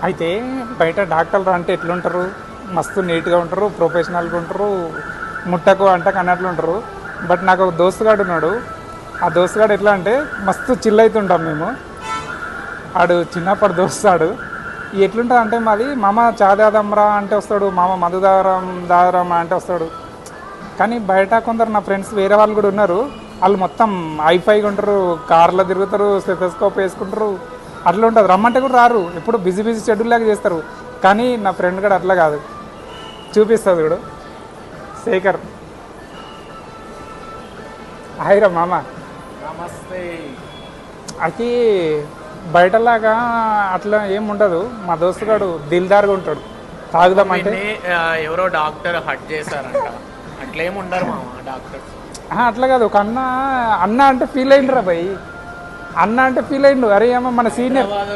అయితే బయట డాక్టర్లు అంటే ఎట్లుంటారు, మస్తు నీట్గా ఉంటారు, ప్రొఫెషనల్గా ఉంటారు, ముట్టకు అంటకు అన్నట్లు ఉంటారు. బట్ నాకు ఒక దోస్తుగాడు ఉన్నాడు. ఆ దోస్తుగాడు ఎట్లా అంటే మస్తు చిల్ అవుతుంటాం మేము. ఆడు చిన్నప్పటి దోస్తాడు. ఎట్లుంటుంది అంటే మాది మామ చాదాదమ్రా అంటే వస్తాడు, మామ మధు దాదరం అంటే వస్తాడు. కానీ బయట కొందరు నా ఫ్రెండ్స్ వేరే వాళ్ళు కూడా ఉన్నారు. వాళ్ళు మొత్తం హైఫైగా ఉంటారు, కార్లో తిరుగుతారు, స్టెథోస్కోప్ వేసుకుంటారు. అట్లా ఉంటుంది. రమ్మంటే కూడా రారు, ఎప్పుడు బిజీ బిజీ షెడ్యూల్ లాగా చేస్తారు. కానీ నా ఫ్రెండ్ కూడా అట్లా కాదు, చూపిస్తుంది కూడా. శేఖర్, హాయిరా మామ. నమస్తే. అది బయటలాగా అట్లా ఏం ఉండదు. మా దోస్తుగాడు దిల్దార్గా ఉంటాడు. తాగుదామంటే ఎవరో డాక్టర్ హట్ చేశారంట, అట్లేం ఉండరు మా డాక్టర్. అట్లా కాదు. ఒక అన్న అంటే ఫీల్ అయిండ్రా భయ్, అన్న అంటే ఫీల్ అయిండు. అరే ఏమో మన సీనియర్